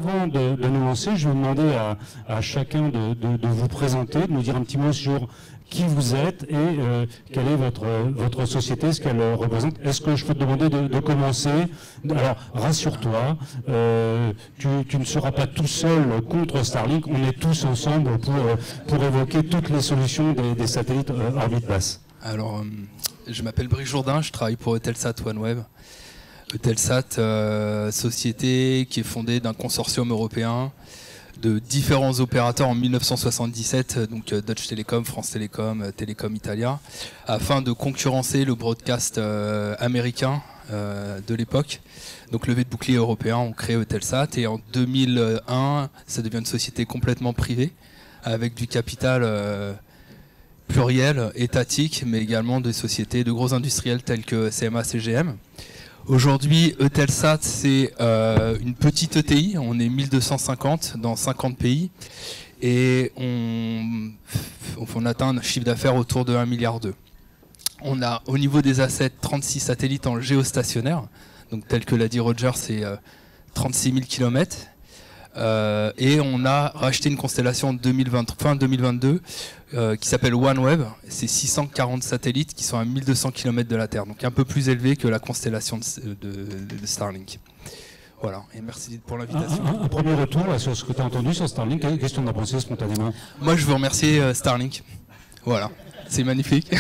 avant de nous lancer, je vais demander à chacun de vous présenter, de nous dire un petit mot sur qui vous êtes et quelle est votre société, ce qu'elle représente. Est-ce que je peux te demander de commencer? Alors, rassure-toi, tu ne seras pas tout seul contre Starlink, on est tous ensemble pour évoquer toutes les solutions des satellites orbite basse. Alors, je m'appelle Brice Jourdain, je travaille pour Eutelsat OneWeb. Eutelsat, société qui est fondée d'un consortium européen de différents opérateurs en 1977, donc Deutsche Telekom, France Télécom, Telecom Italia, afin de concurrencer le broadcast américain de l'époque. Donc levée de bouclier européen, on crée Eutelsat et en 2001, ça devient une société complètement privée avec du capital pluriel, étatique, mais également de sociétés, de gros industriels tels que CMA, CGM. Aujourd'hui, Eutelsat, c'est une petite ETI, on est 1250 dans 50 pays et on atteint un chiffre d'affaires autour de 1,2 milliard. On a au niveau des assets 36 satellites en géostationnaire, donc tel que l'a dit Roger, c'est 36 000 km. Et on a racheté une constellation en fin 2022 qui s'appelle OneWeb. C'est 640 satellites qui sont à 1200 km de la Terre, donc un peu plus élevé que la constellation de Starlink. Voilà, et merci pour l'invitation. Un premier retour là, sur ce que tu as entendu sur Starlink, qu'est-ce que tu en as pensé spontanément? Moi je veux remercier Starlink. Voilà, c'est magnifique.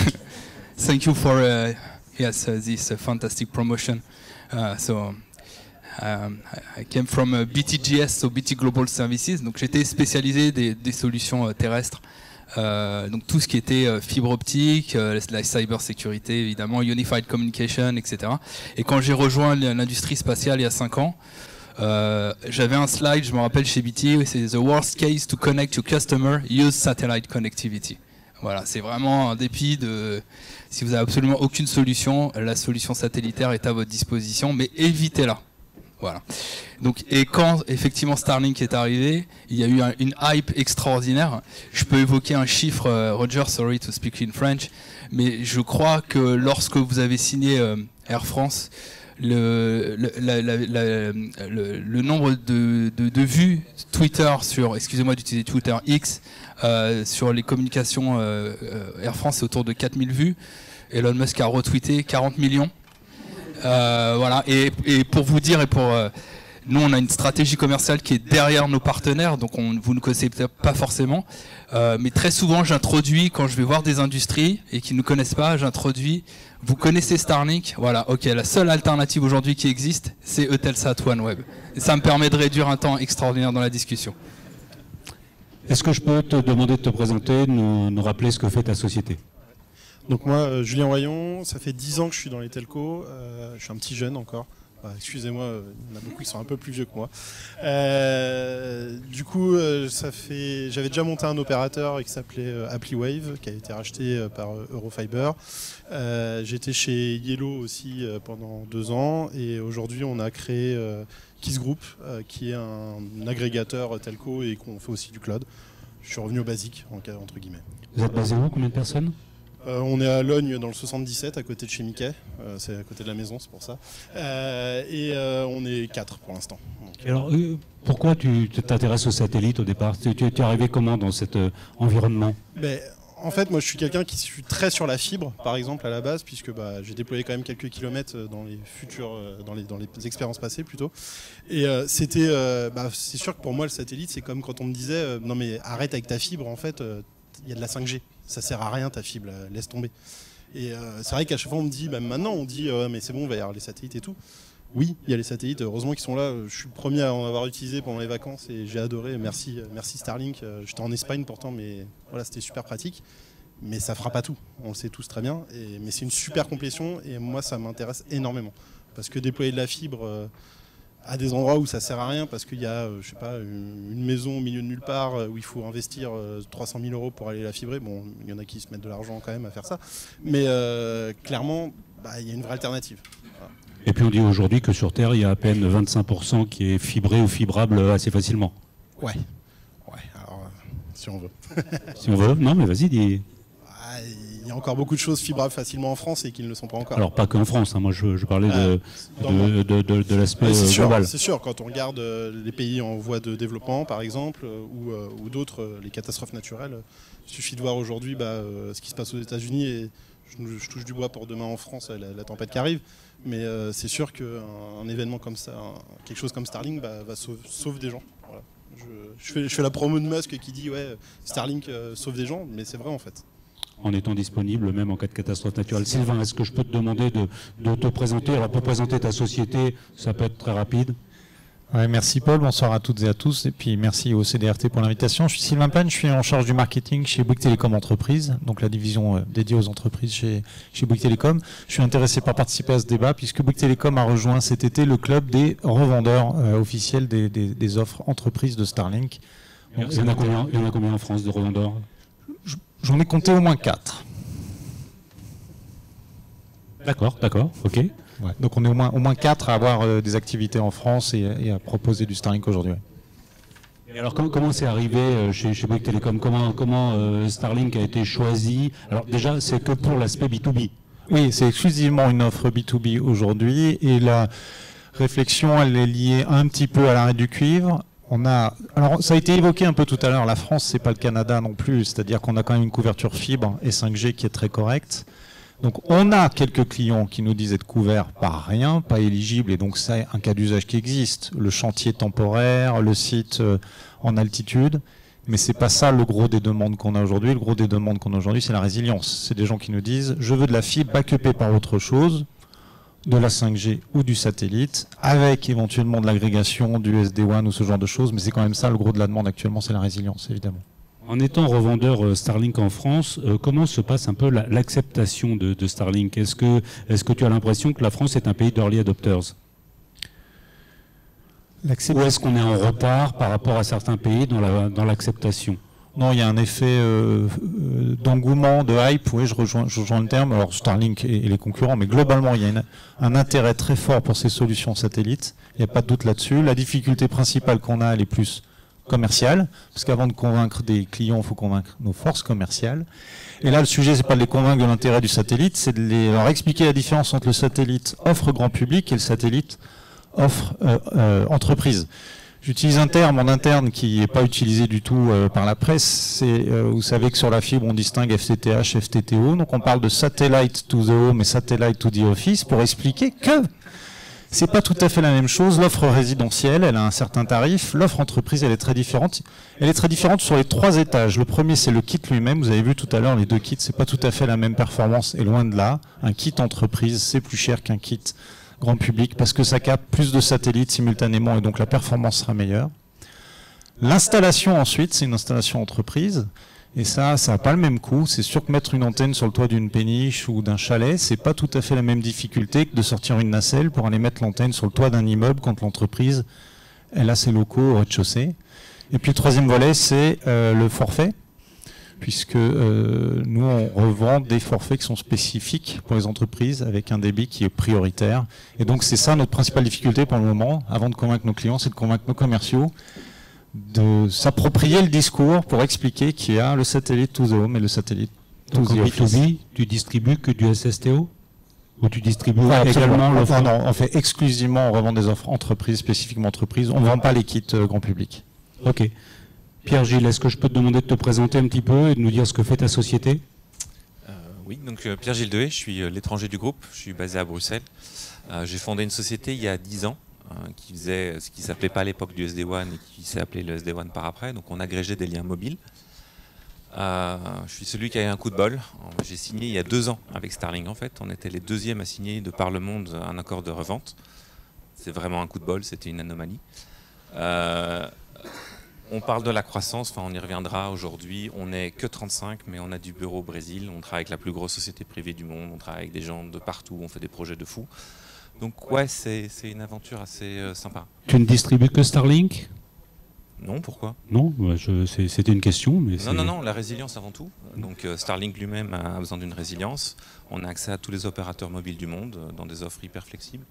Thank you for this fantastic promotion. I came from BTGS, so BT Global Services. Donc j'étais spécialisé des solutions terrestres. Donc tout ce qui était fibre optique, la cybersécurité évidemment, Unified Communication, etc. Et quand j'ai rejoint l'industrie spatiale il y a 5 ans, j'avais un slide, je me rappelle chez BT, c'est The worst case to connect your customer, use satellite connectivity. Voilà, c'est vraiment un dépit de... Si vous n'avez absolument aucune solution, la solution satellitaire est à votre disposition, mais évitez-la. Voilà. Donc, et quand effectivement Starlink est arrivé, il y a eu une hype extraordinaire. Je peux évoquer un chiffre, Roger, sorry to speak in French, mais je crois que lorsque vous avez signé Air France, le nombre de vues Twitter sur, excusez-moi d'utiliser Twitter X, sur les communications Air France, c'est autour de 4000 vues. Elon Musk a retweeté 40 millions. Voilà, et pour vous dire, nous on a une stratégie commerciale qui est derrière nos partenaires, donc vous ne connaissez peut-être pas forcément, mais très souvent j'introduis, quand je vais voir des industries et qui ne connaissent pas, j'introduis, vous connaissez Starlink, voilà, ok, la seule alternative aujourd'hui qui existe, c'est Eutelsat OneWeb. Et ça me permet de réduire un temps extraordinaire dans la discussion. Est-ce que je peux te demander de te présenter, de nous rappeler ce que fait ta société? Donc moi, Julien Royon, ça fait 10 ans que je suis dans les telcos, je suis un petit jeune encore. Excusez-moi, il y en a beaucoup qui sont un peu plus vieux que moi. Du coup, j'avais déjà monté un opérateur qui s'appelait ApplyWave, qui a été racheté par Eurofiber. J'étais chez Yellow aussi pendant 2 ans, et aujourd'hui on a créé Kiss Group, qui est un agrégateur telco et qu'on fait aussi du cloud. Je suis revenu au basique, entre guillemets. Vous êtes basé où? Combien de personnes? On est à Logne dans le 77, à côté de chez Mickey. C'est à côté de la maison, c'est pour ça. On est 4 pour l'instant. Alors, pourquoi tu t'intéresses aux satellites au départ? Tu es arrivé comment dans cet environnement? En fait, moi je suis quelqu'un qui suis très sur la fibre, par exemple, à la base, puisque j'ai déployé quand même quelques kilomètres dans les futurs, dans les expériences passées plutôt. Et c'est sûr que pour moi le satellite, c'est comme quand on me disait non mais arrête avec ta fibre, en fait, il y a de la 5G. Ça sert à rien ta fibre, laisse tomber. Et c'est vrai qu'à chaque fois on me dit, maintenant on dit mais c'est bon, il va y avoir les satellites et tout. Oui, il y a les satellites, heureusement qu'ils sont là. Je suis le premier à en avoir utilisé pendant les vacances et j'ai adoré. Merci Starlink. J'étais en Espagne pourtant, mais voilà, c'était super pratique. Mais ça fera pas tout, on le sait tous très bien. Mais c'est une super complétion et moi ça m'intéresse énormément. Parce que déployer de la fibre à des endroits où ça sert à rien parce qu'il y a, je sais pas, une maison au milieu de nulle part où il faut investir 300 000 € pour aller la fibrer. Bon, il y en a qui se mettent de l'argent quand même à faire ça. Mais clairement, il y a une vraie alternative. Voilà. Et puis on dit aujourd'hui que sur Terre, il y a à peine 25% qui est fibré ou fibrable assez facilement. Ouais, alors si on veut. Si on veut, non mais vas-y, dis. Il y a encore beaucoup de choses fibrables facilement en France et qui ne le sont pas encore. Alors pas qu'en France, hein, moi je parlais de l'aspect global. C'est sûr, quand on regarde les pays en voie de développement par exemple, ou d'autres, les catastrophes naturelles, il suffit de voir aujourd'hui ce qui se passe aux États-Unis, et je touche du bois pour demain en France, la tempête qui arrive, mais c'est sûr qu'un événement comme ça, quelque chose comme Starlink sauve des gens. Voilà. Je fais la promo de Musk qui dit ouais, Starlink sauve des gens, mais c'est vrai en fait. En étant disponible même en cas de catastrophe naturelle. Sylvain, est-ce que je peux te demander de te présenter? Alors pour présenter ta société, ça peut être très rapide. Ouais, merci Paul, bonsoir à toutes et à tous, et puis merci au CDRT pour l'invitation. Je suis Sylvain Pan, je suis en charge du marketing chez Bouygues Télécom Entreprises, donc la division dédiée aux entreprises chez Bouygues Télécom. Je suis intéressé par participer à ce débat puisque Bouygues Télécom a rejoint cet été le club des revendeurs officiels des offres entreprises de Starlink. Donc, il y en a combien en France de revendeurs? J'en ai compté au moins 4. D'accord, ok. Ouais. Donc on est au moins 4 à avoir des activités en France et à proposer du Starlink aujourd'hui. Et alors comment c'est arrivé chez Bouygues Télécom? Comment Starlink a été choisi? Alors déjà, c'est que pour l'aspect B2B. Oui, c'est exclusivement une offre B2B aujourd'hui et la réflexion, elle est liée un petit peu à l'arrêt du cuivre. Alors ça a été évoqué un peu tout à l'heure, la France, c'est pas le Canada non plus, c'est-à-dire qu'on a quand même une couverture fibre et 5G qui est très correcte. Donc on a quelques clients qui nous disent être couverts par rien, pas éligibles, et donc c'est un cas d'usage qui existe, le chantier temporaire, le site en altitude, mais c'est pas ça le gros des demandes qu'on a aujourd'hui. Le gros des demandes qu'on a aujourd'hui, c'est la résilience. C'est des gens qui nous disent je veux de la fibre backupée par autre chose, de la 5G ou du satellite, avec éventuellement de l'agrégation, du SD-WAN ou ce genre de choses, mais c'est quand même ça le gros de la demande actuellement, c'est la résilience évidemment. En étant revendeur Starlink en France, comment se passe un peu l'acceptation de Starlink? Est-ce que tu as l'impression que la France est un pays d'early adopters? Ou est-ce qu'on est en retard par rapport à certains pays dans l'acceptation? Non, il y a un effet d'engouement, de hype, oui, je rejoins le terme, alors Starlink et les concurrents, mais globalement, il y a un intérêt très fort pour ces solutions satellites, il n'y a pas de doute là-dessus. La difficulté principale qu'on a, elle est plus commerciale, parce qu'avant de convaincre des clients, il faut convaincre nos forces commerciales. Et là, le sujet, c'est pas de les convaincre de l'intérêt du satellite, c'est de leur expliquer la différence entre le satellite offre grand public et le satellite offre entreprise. J'utilise un terme en interne qui n'est pas utilisé du tout par la presse. Vous savez que sur la fibre, on distingue FTTH, FTTO. Donc on parle de satellite to the home et satellite to the office pour expliquer que c'est pas tout à fait la même chose. L'offre résidentielle, elle a un certain tarif. L'offre entreprise, elle est très différente. Elle est très différente sur les 3 étages. Le premier, c'est le kit lui-même. Vous avez vu tout à l'heure, les 2 kits, c'est pas tout à fait la même performance. Et loin de là, un kit entreprise, c'est plus cher qu'un kit grand public parce que ça capte plus de satellites simultanément et donc la performance sera meilleure. L'installation ensuite, c'est une installation entreprise et ça n'a pas le même coût. C'est sûr que mettre une antenne sur le toit d'une péniche ou d'un chalet, c'est pas tout à fait la même difficulté que de sortir une nacelle pour aller mettre l'antenne sur le toit d'un immeuble quand l'entreprise elle a ses locaux au rez-de-chaussée. Et puis le troisième volet, c'est le forfait, puisque nous, on revend des forfaits qui sont spécifiques pour les entreprises avec un débit qui est prioritaire. Et donc, c'est ça notre principale difficulté pour le moment, avant de convaincre nos clients, c'est de convaincre nos commerciaux de s'approprier le discours pour expliquer qu'il y a le satellite to the home et le satellite to the office. B2B, tu distribues que du SSTO? Ou tu distribues également l'offre? Non, on fait exclusivement, on revend des offres entreprises, spécifiquement entreprises. On ne vend pas les kits grand public. Ok. Pierre-Gilles, est-ce que je peux te demander de te présenter un petit peu et de nous dire ce que fait ta société? Oui, donc Pierre-Gilles Dehé, je suis l'étranger du groupe, je suis basé à Bruxelles. J'ai fondé une société il y a 10 ans qui faisait ce qui ne s'appelait pas à l'époque du SD-WAN et qui s'est appelé le SD-WAN par après. Donc on agrégeait des liens mobiles. Je suis celui qui a eu un coup de bol. J'ai signé il y a 2 ans avec Starlink en fait. On était les 2e à signer de par le monde un accord de revente. C'est vraiment un coup de bol, c'était une anomalie. On parle de la croissance, enfin on y reviendra aujourd'hui. On n'est que 35, mais on a du bureau au Brésil. On travaille avec la plus grosse société privée du monde. On travaille avec des gens de partout. On fait des projets de fou. Donc ouais, c'est une aventure assez sympa. Tu ne distribues que Starlink? Non, pourquoi? Non, c'était une question. Mais non, la résilience avant tout. Donc Starlink lui-même a besoin d'une résilience. On a accès à tous les opérateurs mobiles du monde dans des offres hyper flexibles.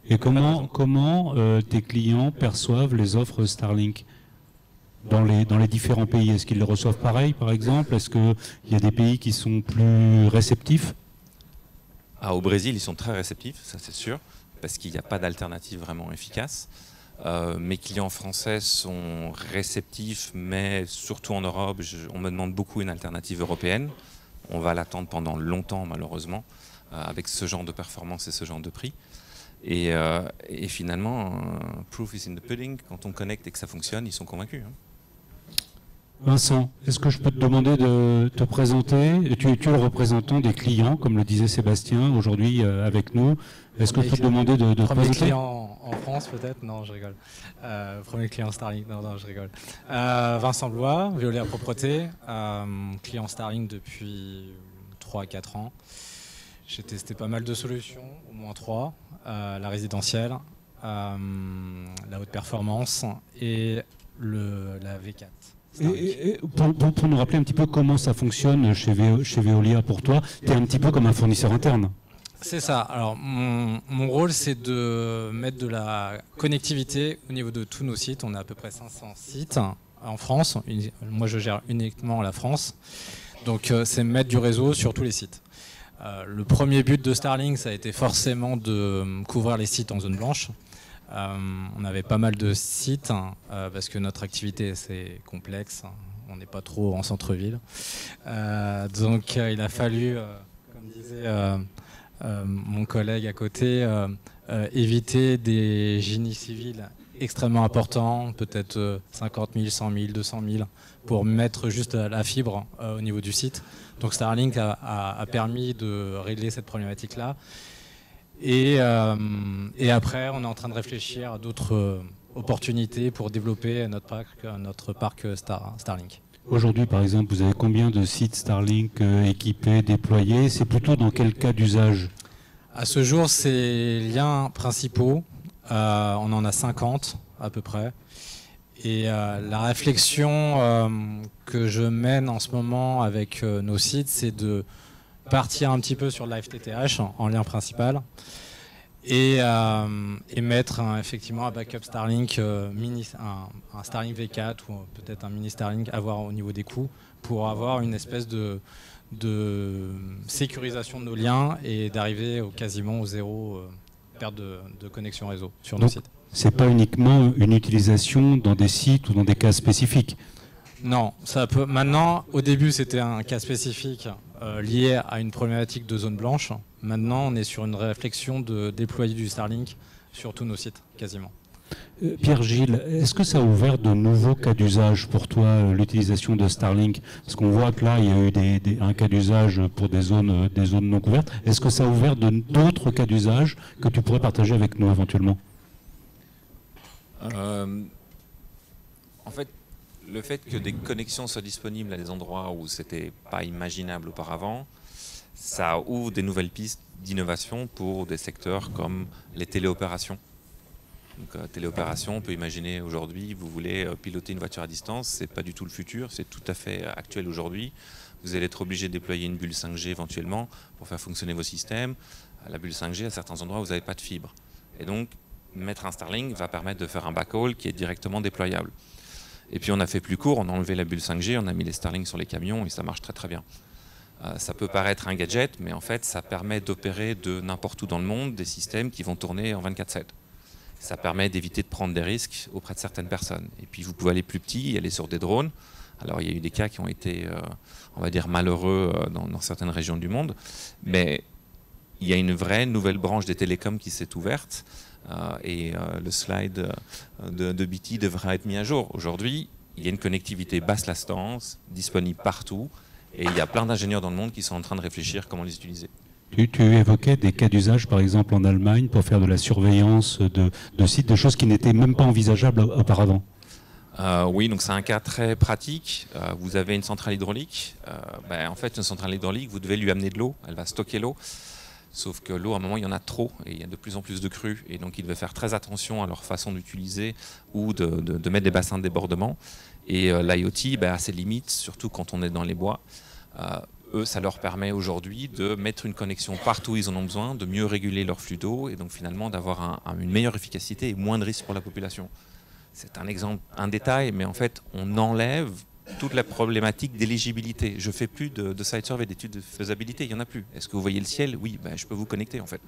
Et comment tes clients perçoivent les offres Starlink? dans les différents pays? Est-ce qu'ils les reçoivent pareil, par exemple? Est-ce qu'il y a des pays qui sont plus réceptifs? Au Brésil, ils sont très réceptifs, ça c'est sûr, parce qu'il n'y a pas d'alternative vraiment efficace. Mes clients français sont réceptifs, mais surtout en Europe, on me demande beaucoup une alternative européenne. On va l'attendre pendant longtemps, malheureusement, avec ce genre de performance et ce genre de prix. Et finalement, proof is in the pudding. Quand on connecte et que ça fonctionne, ils sont convaincus. Vincent, est-ce que je peux te demander de te présenter? Tu es le représentant des clients, comme le disait Sébastien, aujourd'hui avec nous. Est-ce que je peux te demander de te Premier présenter? client en France peut-être? Non, je rigole. Premier client Starlink? Non, je rigole. Vincent Blois, Veolia à propreté, client Starlink depuis 3 à 4 ans. J'ai testé pas mal de solutions, au moins 3. La résidentielle, la haute performance et la V4. Et pour nous rappeler un petit peu comment ça fonctionne chez Veolia pour toi, tu es un petit peu comme un fournisseur interne. C'est ça. Alors, mon rôle, c'est de mettre de la connectivité au niveau de tous nos sites. On a à peu près 500 sites en France. Moi, je gère uniquement la France. Donc, c'est mettre du réseau sur tous les sites. Le premier but de Starlink, ça a été forcément de couvrir les sites en zone blanche. On avait pas mal de sites parce que notre activité c'est complexe, on n'est pas trop en centre-ville. Donc il a fallu, comme disait mon collègue à côté, éviter des génies civils extrêmement importants, peut-être 50 000, 100 000, 200 000, pour mettre juste la fibre au niveau du site. Donc Starlink a permis de régler cette problématique-là. Et après, on est en train de réfléchir à d'autres opportunités pour développer notre parc Starlink. Aujourd'hui, par exemple, vous avez combien de sites Starlink équipés, déployés? C'est plutôt dans quel cas d'usage? À ce jour, c'est les liens principaux. On en a 50 à peu près. Et la réflexion que je mène en ce moment avec nos sites, c'est de partir un petit peu sur Live TTH en lien principal et mettre effectivement un backup Starlink un Starlink V4 ou peut-être un mini Starlink à voir au niveau des coûts pour avoir une espèce de sécurisation de nos liens et d'arriver quasiment au zéro perte de connexion réseau sur nos sites. C'est pas uniquement une utilisation dans des sites ou dans des cas spécifiques? Non, ça peut. Maintenant, au début, c'était un cas spécifique lié à une problématique de zone blanche. Maintenant, on est sur une réflexion de déployer du Starlink sur tous nos sites, quasiment. Pierre-Gilles, est-ce que ça a ouvert de nouveaux cas d'usage pour toi, l'utilisation de Starlink? Parce qu'on voit que là, il y a eu un cas d'usage pour des zones non couvertes. Est-ce que ça a ouvert d'autres cas d'usage que tu pourrais partager avec nous éventuellement? En fait, le fait que des connexions soient disponibles à des endroits où c'était pas imaginable auparavant, ça ouvre des nouvelles pistes d'innovation pour des secteurs comme les téléopérations. Donc, téléopération, on peut imaginer aujourd'hui, vous voulez piloter une voiture à distance, c'est pas du tout le futur, c'est tout à fait actuel aujourd'hui. Vous allez être obligé de déployer une bulle 5G éventuellement pour faire fonctionner vos systèmes. La bulle 5G, à certains endroits, vous n'avez pas de fibre. Et donc, mettre un Starlink va permettre de faire un backhaul qui est directement déployable. Et puis on a fait plus court, on a enlevé la bulle 5G, on a mis les Starlink sur les camions et ça marche très très bien. Ça peut paraître un gadget, mais en fait ça permet d'opérer de n'importe où dans le monde des systèmes qui vont tourner en 24/7. Ça permet d'éviter de prendre des risques auprès de certaines personnes. Et puis vous pouvez aller plus petit, aller sur des drones. Alors il y a eu des cas qui ont été, on va dire, malheureux dans certaines régions du monde, mais il y a une vraie nouvelle branche des télécoms qui s'est ouverte. Le slide de BT devra être mis à jour. Aujourd'hui, il y a une connectivité basse latence, disponible partout, et il y a plein d'ingénieurs dans le monde qui sont en train de réfléchir comment les utiliser. Tu évoquais des cas d'usage, par exemple en Allemagne, pour faire de la surveillance de sites, de choses qui n'étaient même pas envisageables auparavant. Oui, donc c'est un cas très pratique. Vous avez une centrale hydraulique. En fait, une centrale hydraulique, vous devez lui amener de l'eau, elle va stocker l'eau. Sauf que l'eau, à un moment, il y en a trop et il y a de plus en plus de crues. Et donc, ils devaient faire très attention à leur façon d'utiliser ou de mettre des bassins de débordement. Et l'IoT a ses limites, surtout quand on est dans les bois. Eux, ça leur permet aujourd'hui de mettre une connexion partout où ils en ont besoin, de mieux réguler leur flux d'eau et donc finalement d'avoir une meilleure efficacité et moins de risques pour la population. c'est un exemple, un détail, mais en fait, on enlève toute la problématique d'éligibilité. Je fais plus de site survey, d'études de faisabilité, il y en a plus. Est-ce que vous voyez le ciel? Oui, je peux vous connecter en fait.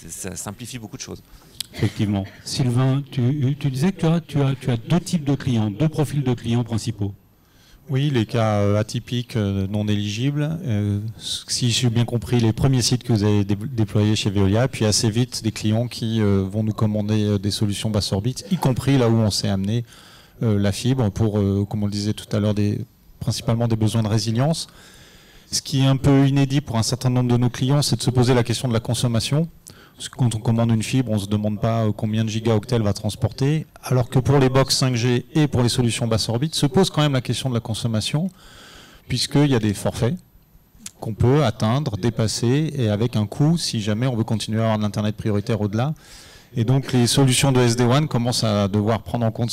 Ça simplifie beaucoup de choses. Effectivement. Sylvain, tu disais que tu as deux types de clients, deux profils de clients principaux. Oui, les cas atypiques, non éligibles. Si j'ai bien compris, les premiers sites que vous avez déployés chez Veolia, puis assez vite des clients qui vont nous commander des solutions basse orbite, y compris là où on s'est amené la fibre pour, comme on le disait tout à l'heure, principalement des besoins de résilience. Ce qui est un peu inédit pour un certain nombre de nos clients, c'est de se poser la question de la consommation. Parce que quand on commande une fibre, on ne se demande pas combien de gigaoctets elle va transporter, alors que pour les box 5G et pour les solutions basse orbite, se pose quand même la question de la consommation, puisqu'il y a des forfaits qu'on peut atteindre, dépasser, et avec un coût si jamais on veut continuer à avoir un Internet prioritaire au-delà. Et donc les solutions de SD-WAN commencent à devoir prendre en compte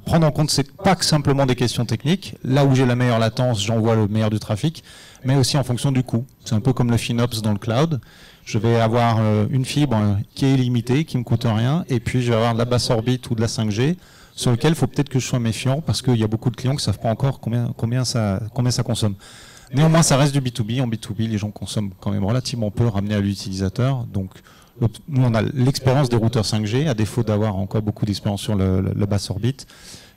prendre en compte, c'est pas que simplement des questions techniques. Là où j'ai la meilleure latence, j'envoie le meilleur du trafic, mais aussi en fonction du coût. C'est un peu comme le FinOps dans le cloud. Je vais avoir une fibre qui est illimitée, qui me coûte rien, et puis je vais avoir de la basse orbite ou de la 5G, sur lequel il faut peut-être que je sois méfiant, parce qu'il y a beaucoup de clients qui ne savent pas encore combien ça consomme. Néanmoins, ça reste du B2B. En B2B, les gens consomment quand même relativement peu ramené à l'utilisateur. Donc, nous, on a l'expérience des routeurs 5G, à défaut d'avoir encore beaucoup d'expérience sur le basse orbite.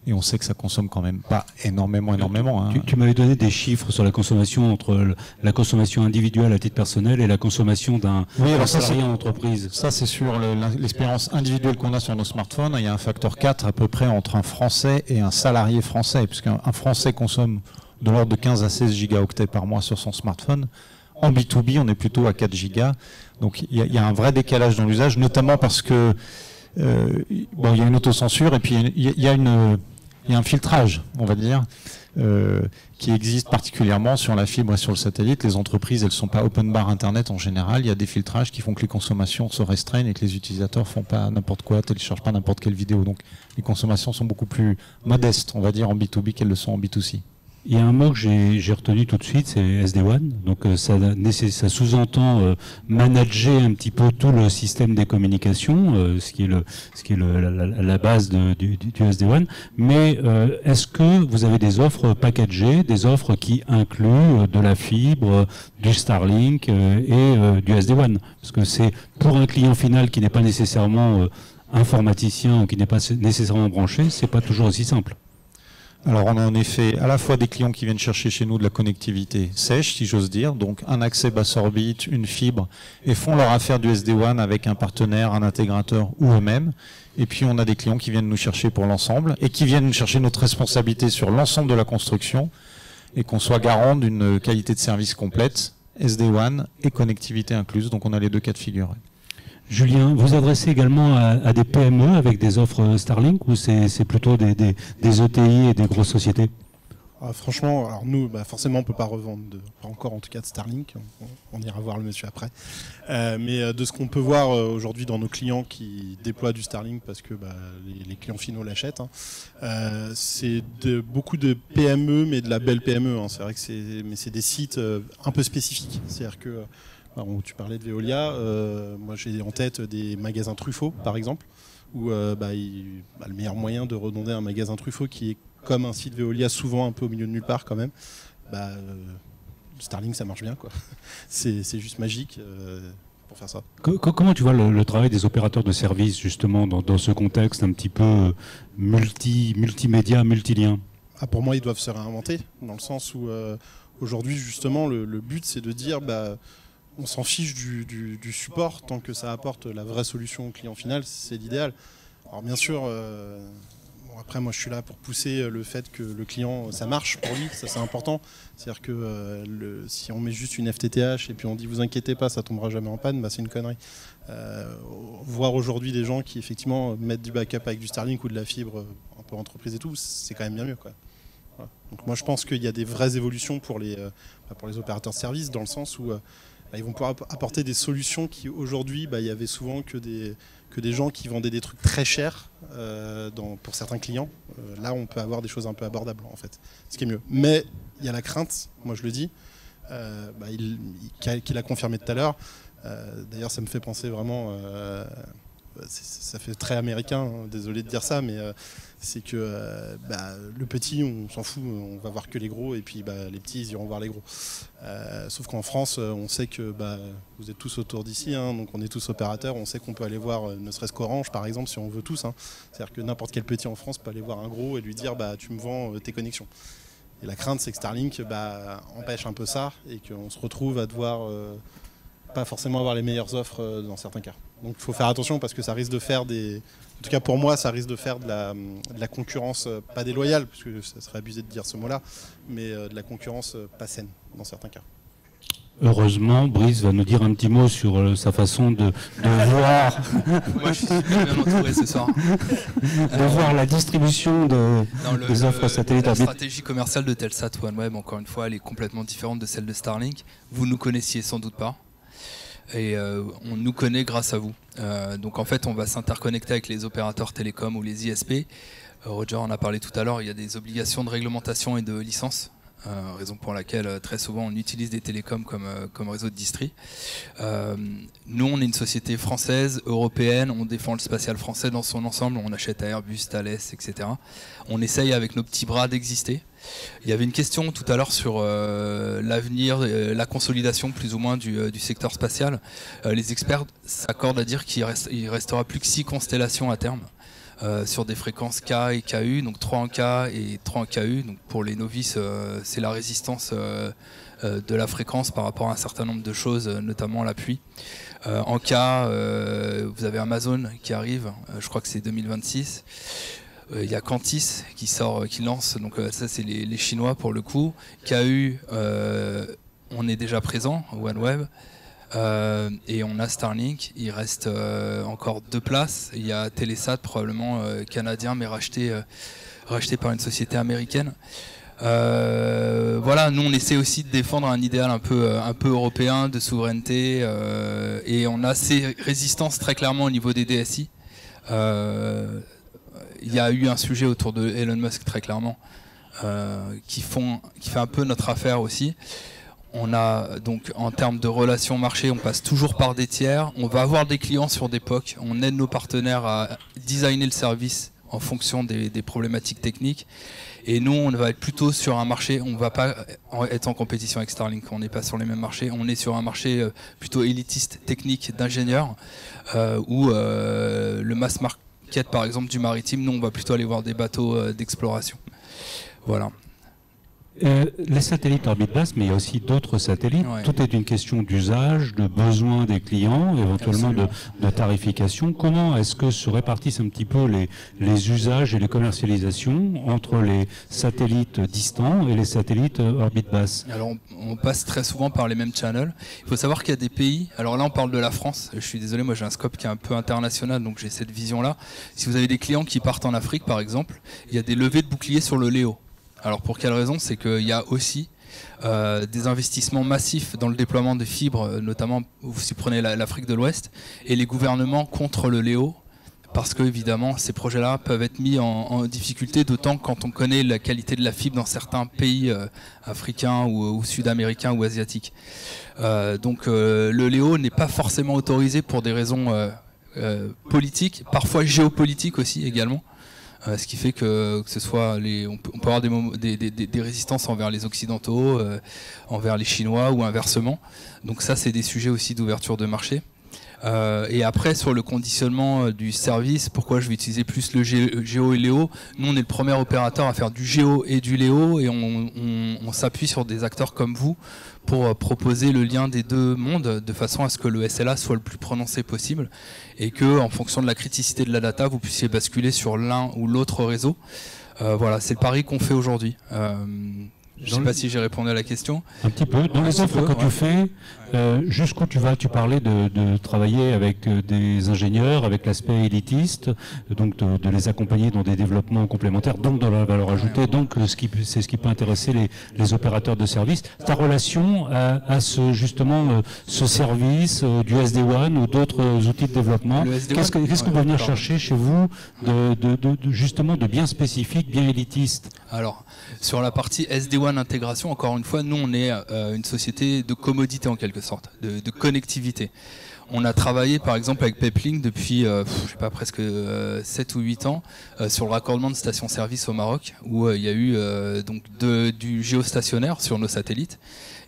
Et on sait que ça consomme quand même pas énormément. Hein. Tu m'avais donné des chiffres sur la consommation entre la consommation individuelle à titre personnel et la consommation d'un salarié en entreprise. Ça, c'est sur l'expérience individuelle qu'on a sur nos smartphones. Il y a un facteur 4 à peu près entre un Français et un salarié français, puisqu'un Français consomme de l'ordre de 15 à 16 gigaoctets par mois sur son smartphone. En B2B, on est plutôt à 4 gigas. Donc il y a un vrai décalage dans l'usage, notamment parce que il y a une autocensure et puis il y a un filtrage, on va dire, qui existe particulièrement sur la fibre et sur le satellite. Les entreprises, elles ne sont pas open bar Internet en général. Il y a des filtrages qui font que les consommations se restreignent et que les utilisateurs font pas n'importe quoi, téléchargent pas n'importe quelle vidéo. Donc les consommations sont beaucoup plus modestes, on va dire, en B2B qu'elles le sont en B2C. Il y a un mot que j'ai retenu tout de suite, c'est SD-WAN. Donc ça sous-entend manager un petit peu tout le système des communications, ce qui est la base du SD-WAN. Mais est-ce que vous avez des offres packagées, des offres qui incluent de la fibre, du Starlink et du SD-WAN? Parce que c'est pour un client final qui n'est pas nécessairement informaticien ou qui n'est pas nécessairement branché, c'est pas toujours aussi simple. Alors on a en effet à la fois des clients qui viennent chercher chez nous de la connectivité sèche, si j'ose dire, donc un accès basse orbite, une fibre, et font leur affaire du SD-WAN avec un partenaire, un intégrateur ou eux-mêmes. Et puis on a des clients qui viennent nous chercher pour l'ensemble et qui viennent chercher notre responsabilité sur l'ensemble de la construction et qu'on soit garant d'une qualité de service complète, SD-WAN et connectivité incluse. Donc on a les deux cas de figure. Julien, vous adressez également à des PME avec des offres Starlink ou c'est plutôt des ETI et des grosses sociétés? Franchement, alors nous, forcément, on ne peut pas revendre, pas encore en tout cas de Starlink. On ira voir le monsieur après. Mais de ce qu'on peut voir aujourd'hui dans nos clients qui déploient du Starlink parce que les clients finaux l'achètent, c'est beaucoup de PME, mais de la belle PME. C'est vrai que c'est des sites un peu spécifiques. C'est-à-dire que tu parlais de Veolia, moi j'ai en tête des magasins Truffaut par exemple, où le meilleur moyen de redonder un magasin Truffaut qui est comme un site Veolia souvent un peu au milieu de nulle part quand même, Starlink ça marche bien quoi. C'est juste magique pour faire ça. Comment tu vois le travail des opérateurs de services justement dans ce contexte un petit peu multimédia, multilien? Pour moi ils doivent se réinventer dans le sens où aujourd'hui justement le but c'est de dire on s'en fiche du support tant que ça apporte la vraie solution au client final, c'est l'idéal. Alors bien sûr, après moi je suis là pour pousser le fait que le client, ça marche pour lui, ça c'est important. C'est-à-dire que si on met juste une FTTH et puis on dit vous inquiétez pas, ça tombera jamais en panne, c'est une connerie. Voir aujourd'hui des gens qui effectivement mettent du backup avec du Starlink ou de la fibre un peu entreprise et tout, c'est quand même bien mieux quoi. Voilà. Donc moi je pense qu'il y a des vraies évolutions pour les opérateurs de services dans le sens où ils vont pouvoir apporter des solutions qui aujourd'hui, il y avait souvent que des gens qui vendaient des trucs très chers pour certains clients. Là, on peut avoir des choses un peu abordables en fait, ce qui est mieux. Mais il y a la crainte, moi je le dis, qu'il a confirmé tout à l'heure. D'ailleurs, ça me fait penser vraiment ça fait très américain, hein, désolé de dire ça, mais c'est que le petit, on s'en fout, on va voir que les gros, et puis les petits, ils iront voir les gros. Sauf qu'en France, on sait que vous êtes tous autour d'ici, hein, donc on est tous opérateurs, on sait qu'on peut aller voir, ne serait-ce qu'Orange par exemple, si on veut tous. Hein. C'est-à-dire que n'importe quel petit en France peut aller voir un gros et lui dire tu me vends tes connexions. Et la crainte, c'est que Starlink empêche un peu ça, et qu'on se retrouve à devoir pas forcément avoir les meilleures offres dans certains cas. Donc il faut faire attention, parce que ça risque de faire en tout cas pour moi, ça risque de faire de la concurrence, pas déloyale, parce que ça serait abusé de dire ce mot-là, mais de la concurrence pas saine dans certains cas. Heureusement, Brice va nous dire un petit mot sur sa façon de voir. Moi, je suis super bien entouré ce soir. De voir la distribution des offres satellites. La stratégie commerciale de Telsat OneWeb, encore une fois, elle est complètement différente de celle de Starlink. Vous nous connaissiez sans doute pas. Et on nous connaît grâce à vous. Donc en fait, on va s'interconnecter avec les opérateurs télécoms ou les ISP. Roger en a parlé tout à l'heure, il y a des obligations de réglementation et de licence. Raison pour laquelle très souvent on utilise des télécoms comme réseau de distri. Nous, on est une société française, européenne, on défend le spatial français dans son ensemble, on achète à Airbus, Thales, etc. On essaye avec nos petits bras d'exister. Il y avait une question tout à l'heure sur l'avenir, la consolidation plus ou moins du secteur spatial. Les experts s'accordent à dire qu'il restera plus que 6 constellations à terme. Sur des fréquences K et KU, donc 3 en K et 3 en KU. Donc pour les novices, c'est la résistance de la fréquence par rapport à un certain nombre de choses, notamment l'appui. En K, vous avez Amazon qui arrive, je crois que c'est 2026. Il y a Quantis qui lance, donc ça c'est les Chinois pour le coup. KU, on est déjà présent, OneWeb. Et on a Starlink, il reste encore 2 places. Il y a Telesat, probablement canadien, mais racheté par une société américaine. Voilà, nous on essaie aussi de défendre un idéal un peu européen de souveraineté, et on a ces résistances très clairement au niveau des DSI. Il y a eu un sujet autour de Elon Musk très clairement, qui fait un peu notre affaire aussi. On a donc en termes de relations marché, on passe toujours par des tiers. On va avoir des clients sur des POC. On aide nos partenaires à designer le service en fonction des problématiques techniques. Et nous, on va être plutôt sur un marché. On ne va pas être en compétition avec Starlink. On n'est pas sur les mêmes marchés. On est sur un marché plutôt élitiste, technique, d'ingénieurs, où le mass market, par exemple, du maritime, nous, on va plutôt aller voir des bateaux d'exploration. Voilà. Les satellites orbite basse, mais il y a aussi d'autres satellites. Ouais. Tout est une question d'usage, de besoin des clients, éventuellement de tarification. Comment est-ce que se répartissent un petit peu les usages et les commercialisations entre les satellites distants et les satellites orbite basse? Alors on passe très souvent par les mêmes channels. Il faut savoir qu'il y a des pays, alors là on parle de la France, je suis désolé, moi j'ai un scope qui est un peu international, donc j'ai cette vision-là. Si vous avez des clients qui partent en Afrique par exemple, il y a des levées de boucliers sur le Léo. Alors pour quelle raison? C'est qu'il y a aussi des investissements massifs dans le déploiement de fibres, notamment si vous prenez l'Afrique de l'Ouest, et les gouvernements contre le Léo, parce que évidemment ces projets-là peuvent être mis en difficulté, d'autant quand on connaît la qualité de la fibre dans certains pays africains ou sud-américains ou asiatiques. Donc le Léo n'est pas forcément autorisé pour des raisons politiques, parfois géopolitiques aussi également. Ce qui fait que ce soit on peut avoir des résistances envers les Occidentaux, envers les Chinois ou inversement. Donc ça, c'est des sujets aussi d'ouverture de marché. Et après, sur le conditionnement du service, pourquoi je vais utiliser plus le Géo et Léo? Nous, on est le premier opérateur à faire du Géo et du Léo, et on s'appuie sur des acteurs comme vous pour proposer le lien des deux mondes de façon à ce que le SLA soit le plus prononcé possible et que, en fonction de la criticité de la data, vous puissiez basculer sur l'un ou l'autre réseau. Voilà, c'est le pari qu'on fait aujourd'hui. Je ne sais pas si j'ai répondu à la question. Un petit peu. Dans les offres que tu fais, jusqu'où tu vas? Tu parlais de travailler avec des ingénieurs, avec l'aspect élitiste, donc de les accompagner dans des développements complémentaires, donc dans la valeur ajoutée, donc c'est ce qui peut intéresser les opérateurs de services. Ta relation à ce service du SD-WAN ou d'autres outils de développement, qu'est-ce qu'on va venir chercher chez vous justement de bien spécifique, bien élitiste? Alors, sur la partie SD-WAN besoin d'intégration, encore une fois, nous on est une société de commodité en quelque sorte, de connectivité. On a travaillé par exemple avec Peplink depuis je sais pas, presque 7 ou 8 ans sur le raccordement de stations-service au Maroc, où il y a eu donc du géostationnaire sur nos satellites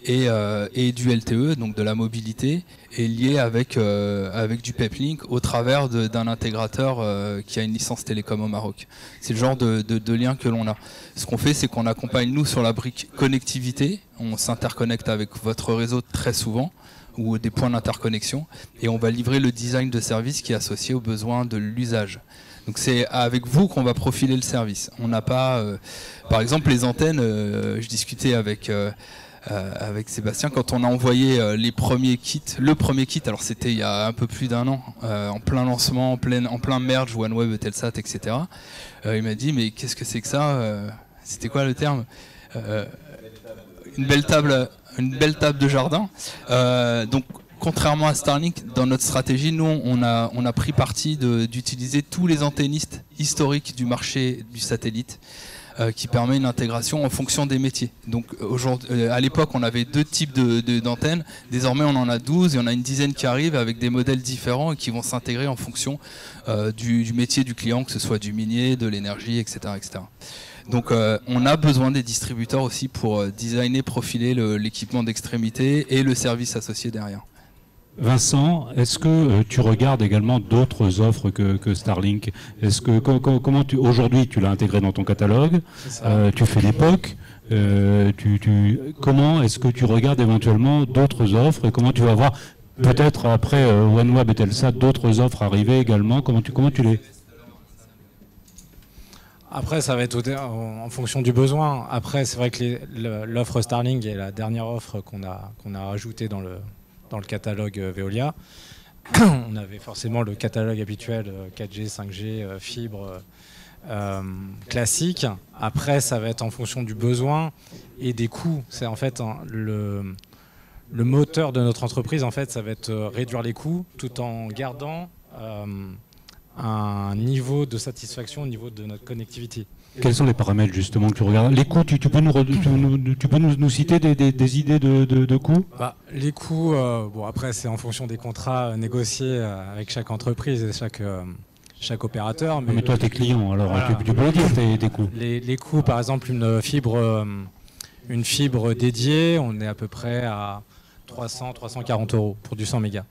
et du LTE, donc de la mobilité, et lié avec du Peplink au travers d'un intégrateur qui a une licence télécom au Maroc. C'est le genre de lien que l'on a. Ce qu'on fait, c'est qu'on accompagne nous sur la brique connectivité, on s'interconnecte avec votre réseau très souvent, ou des points d'interconnexion, et on va livrer le design de service qui est associé aux besoins de l'usage. Donc c'est avec vous qu'on va profiler le service. On n'a pas, par exemple, les antennes. Je discutais avec Sébastien quand on a envoyé les premiers kits. Le premier kit, alors c'était il y a un peu plus d'1 an, en plein lancement, en plein merge, OneWeb, Eutelsat, etc. Il m'a dit mais qu'est-ce que c'est que ça C'était quoi le terme Une belle table de jardin. Donc, contrairement à Starlink, dans notre stratégie, nous, on a pris parti d'utiliser tous les antennistes historiques du marché du satellite, qui permet une intégration en fonction des métiers. Donc, à l'époque, on avait 2 types d'antennes. Désormais, on en a 12 et on a une dizaine qui arrivent avec des modèles différents et qui vont s'intégrer en fonction du métier du client, que ce soit du minier, de l'énergie, etc., etc. Donc on a besoin des distributeurs aussi pour designer, profiler l'équipement d'extrémité et le service associé derrière. Vincent, est-ce que tu regardes également d'autres offres que Starlink? Est-ce que comment aujourd'hui tu l'as intégré dans ton catalogue? Tu fais des POC. Comment est-ce que tu regardes éventuellement d'autres offres et comment tu vas voir peut-être après OneWeb et Telsat d'autres offres arriver également? Comment tu les... Après, ça va être en fonction du besoin. Après, c'est vrai que l'offre Starlink est la dernière offre qu'on a rajoutée dans le catalogue Veolia. On avait forcément le catalogue habituel 4G, 5G, fibre classique. Après, ça va être en fonction du besoin et des coûts. C'est en fait le moteur de notre entreprise. En fait, ça va être réduire les coûts tout en gardant un niveau de satisfaction au niveau de notre connectivité. Quels sont les paramètres justement que tu regardes? Les coûts, tu peux nous citer des idées de coûts? Les coûts, bon après c'est en fonction des contrats négociés avec chaque entreprise et chaque opérateur. Mais toi t'es client, alors voilà. tu peux le dire tes coûts. Les coûts, par exemple une fibre dédiée, on est à peu près à 300-340 € pour du 100 mégas.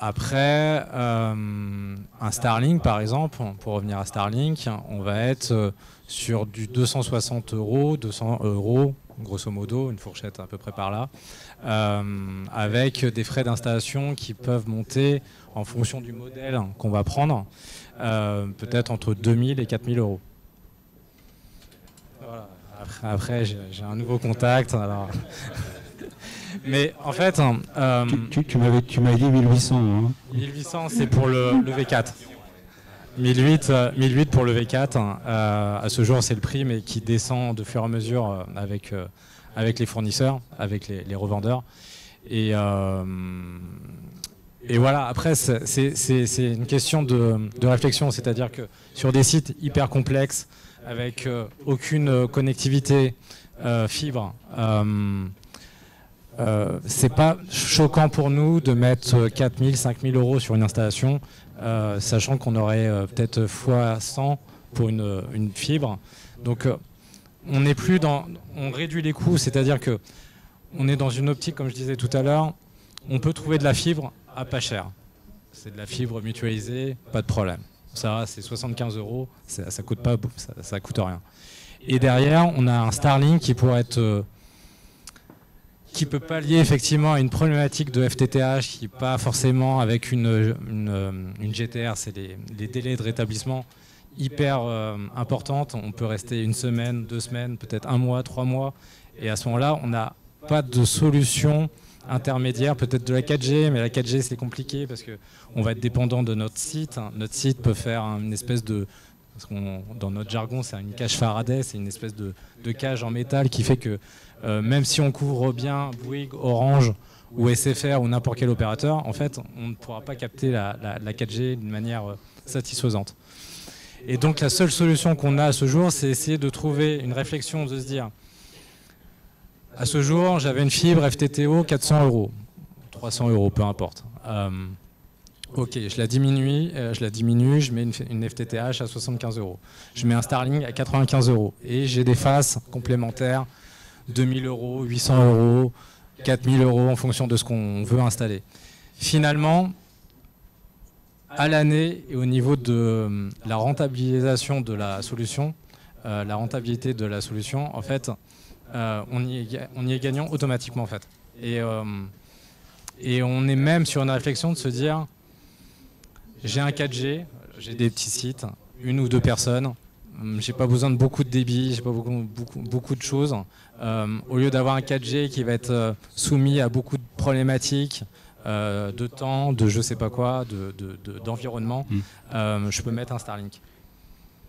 Après, un Starlink par exemple, pour revenir à Starlink, on va être sur du 260 €, 200 €, grosso modo, une fourchette à peu près par là, avec des frais d'installation qui peuvent monter en fonction du modèle qu'on va prendre, peut-être entre 2000 et 4000 €. Voilà. Après j'ai un nouveau contact. Alors... Mais en fait... tu m'avais dit 1800. Hein. 1800, c'est pour le V4. 1008 pour le V4. À ce jour, c'est le prix, mais qui descend de fur et à mesure avec les fournisseurs, avec les revendeurs. Et voilà, après, c'est une question de réflexion. C'est-à-dire que sur des sites hyper complexes, avec aucune connectivité fibre, c'est pas choquant pour nous de mettre 4000, 5000 € sur une installation, sachant qu'on aurait peut-être x100 pour une fibre. Donc on réduit les coûts, c'est-à-dire que on est dans une optique, comme je disais tout à l'heure, on peut trouver de la fibre à pas cher. C'est de la fibre mutualisée, pas de problème. Ça, c'est 75 €, ça coûte pas, ça coûte rien. Et derrière, on a un Starlink qui pourrait être qui peut pallier effectivement à une problématique de FTTH qui n'est pas forcément avec une GTR, c'est les délais de rétablissement hyper importantes. On peut rester 1 semaine, 2 semaines, peut-être 1 mois, 3 mois. Et à ce moment-là, on n'a pas de solution intermédiaire, peut-être de la 4G, mais la 4G c'est compliqué parce qu'on va être dépendant de notre site. Notre site peut faire une espèce de... Dans notre jargon, c'est une cage Faraday, c'est une espèce de cage en métal qui fait que même si on couvre bien Bouygues, Orange ou SFR ou n'importe quel opérateur, en fait, on ne pourra pas capter la 4G d'une manière satisfaisante. Et donc la seule solution qu'on a à ce jour, c'est essayer de trouver une réflexion, de se dire, à ce jour, j'avais une fibre FTTO 400 €, 300 €, peu importe. Ok, je la diminue, je mets une FTTH à 75 €. Je mets un Starlink à 95 €. Et j'ai des faces complémentaires, 2000 €, 800 €, 4000 € en fonction de ce qu'on veut installer. Finalement, à l'année et au niveau de la rentabilisation de la solution, la rentabilité de la solution, en fait, on y est gagnant automatiquement en fait. Et on est même sur une réflexion de se dire, j'ai un 4G, j'ai des petits sites, une ou deux personnes, j'ai pas besoin de beaucoup de débit, j'ai pas beaucoup de choses. Au lieu d'avoir un 4G qui va être soumis à beaucoup de problématiques, de temps, de je sais pas quoi, d'environnement, je peux mettre un Starlink.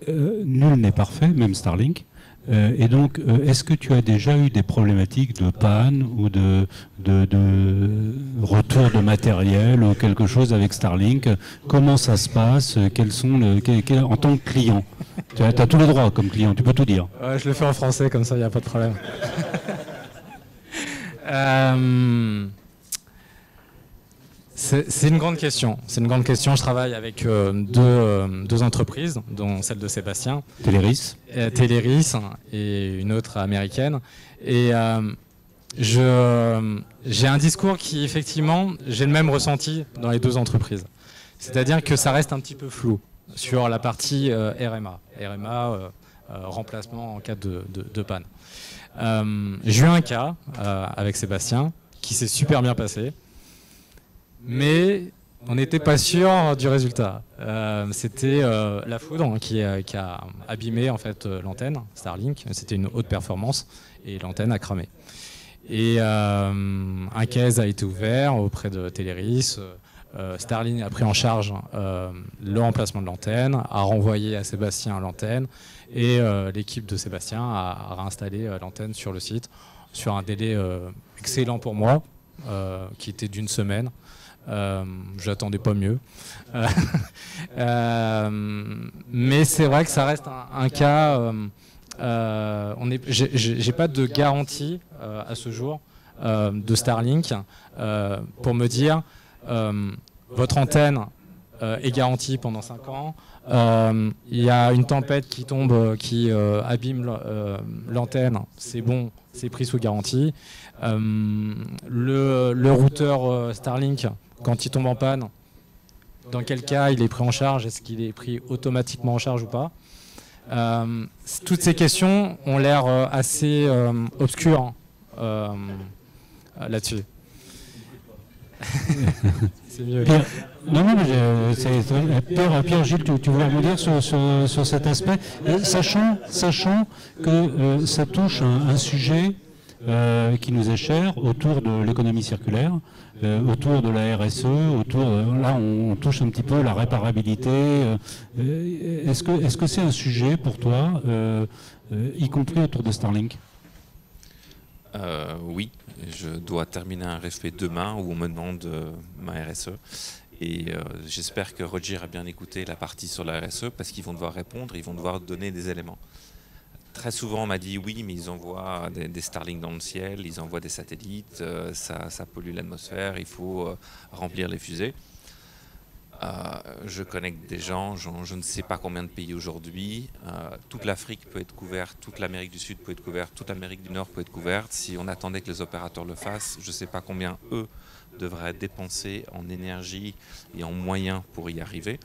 Nul n'est parfait, même Starlink. Et donc, est-ce que tu as déjà eu des problématiques de panne ou de retour de matériel ou quelque chose avec Starlink? Comment ça se passe? Quels sont en tant que client? Tu as tous les droits comme client, tu peux tout dire. Ouais, je le fais en français, comme ça, il n'y a pas de problème. C'est une grande question. C'est une grande question. Je travaille avec deux entreprises, dont celle de Sébastien. Teleris. Teleris et une autre américaine. Et j'ai un discours qui, effectivement, j'ai le même ressenti dans les deux entreprises. C'est-à-dire que ça reste un petit peu flou sur la partie RMA. RMA, remplacement en cas de panne. J'ai eu un cas avec Sébastien qui s'est super bien passé. Mais on n'était pas sûr du résultat. C'était la foudre qui a abîmé en fait l'antenne Starlink. C'était une haute performance et l'antenne a cramé. Et un case a été ouvert auprès de Teleris. Starlink a pris en charge le remplacement de l'antenne, a renvoyé à Sébastien l'antenne et l'équipe de Sébastien a réinstallé l'antenne sur le site sur un délai excellent pour moi, qui était d'une semaine. J'attendais pas mieux. Mais c'est vrai que ça reste un cas. J'ai pas de garantie à ce jour de Starlink pour me dire votre antenne est garantie pendant 5 ans. Il y a une tempête qui tombe, qui abîme l'antenne. C'est bon, c'est pris sous garantie. Le routeur Starlink, quand il tombe en panne, dans quel cas il est pris en charge? Est-ce qu'il est pris automatiquement en charge ou pas? Toutes ces questions ont l'air assez obscures là-dessus. C'est mieux. Pierre, non, mais Pierre-Gilles, tu voulais me dire sur cet aspect, sachant que ça touche un sujet qui nous est cher autour de l'économie circulaire, autour de la RSE, là on touche un petit peu la réparabilité. Est-ce que c'est un sujet pour toi, y compris autour de Starlink? Oui, je dois terminer un RFP demain où on me demande ma RSE. Et j'espère que Roger a bien écouté la partie sur la RSE parce qu'ils vont devoir répondre, ils vont devoir donner des éléments. Très souvent, on m'a dit oui, mais ils envoient des Starlink dans le ciel, ils envoient des satellites, ça pollue l'atmosphère, il faut remplir les fusées. Je connecte des gens, je ne sais pas combien de pays aujourd'hui. Toute l'Afrique peut être couverte, toute l'Amérique du Sud peut être couverte, toute l'Amérique du Nord peut être couverte. Si on attendait que les opérateurs le fassent, je ne sais pas combien eux devraient dépenser en énergie et en moyens pour y arriver.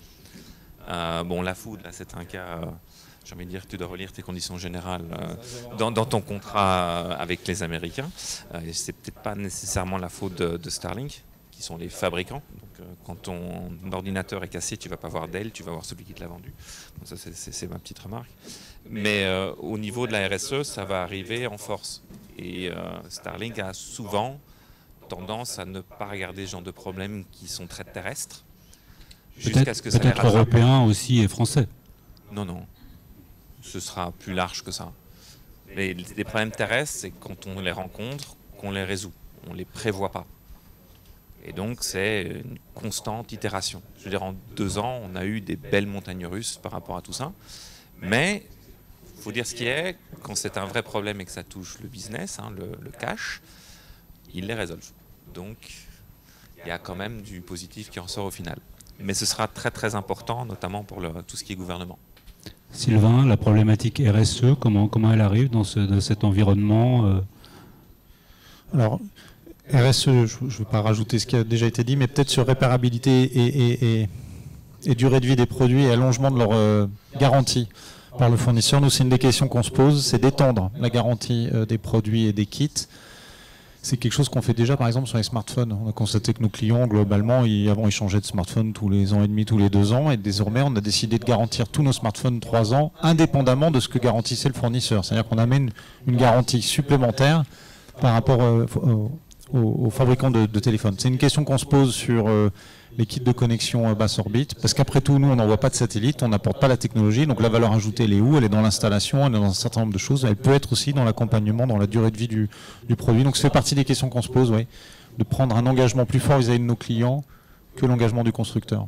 Bon, la foudre, là, c'est un cas... J'ai envie de dire que tu dois relire tes conditions générales dans ton contrat avec les Américains. C'est peut-être pas nécessairement la faute de Starlink, qui sont les fabricants. Donc, quand ton ordinateur est cassé, tu vas pas voir Dell, tu vas voir celui qui te l'a vendu. Donc, ça, c'est ma petite remarque. Mais au niveau de la RSE, ça va arriver en force. Et Starlink a souvent tendance à ne pas regarder ce genre de problèmes qui sont très terrestres. Jusqu'à ce que ça les rattrape. Peut-être européen aussi et français. Non, non. Ce sera plus large que ça. Mais les problèmes terrestres, c'est quand on les rencontre, qu'on les résout. On ne les prévoit pas. Et donc c'est une constante itération. Je veux dire, en 2 ans, on a eu des belles montagnes russes par rapport à tout ça. Mais il faut dire ce qui est, quand c'est un vrai problème et que ça touche le business, le cash, ils les résolvent. Donc il y a quand même du positif qui en sort au final. Mais ce sera très très important, notamment pour tout ce qui est gouvernement. Sylvain, la problématique RSE, comment elle arrive dans cet environnement Alors, RSE, je ne vais pas rajouter ce qui a déjà été dit, mais peut-être sur réparabilité et durée de vie des produits et allongement de leur garantie par le fournisseur. Nous, c'est une des questions qu'on se pose, c'est d'étendre la garantie des produits et des kits. C'est quelque chose qu'on fait déjà par exemple sur les smartphones. On a constaté que nos clients, globalement, avant ils changeaient de smartphone tous les ans et demi, tous les 2 ans, et désormais on a décidé de garantir tous nos smartphones 3 ans, indépendamment de ce que garantissait le fournisseur. C'est-à-dire qu'on amène une garantie supplémentaire par rapport aux fabricants de téléphones. C'est une question qu'on se pose sur les kits de connexion basse orbite, parce qu'après tout, nous, on n'envoie pas de satellite, on n'apporte pas la technologie, donc la valeur ajoutée, elle est où? Elle est dans l'installation, elle est dans un certain nombre de choses, elle peut être aussi dans l'accompagnement, dans la durée de vie du produit. Donc ça fait partie des questions qu'on se pose, oui, de prendre un engagement plus fort vis-à-vis de nos clients que l'engagement du constructeur.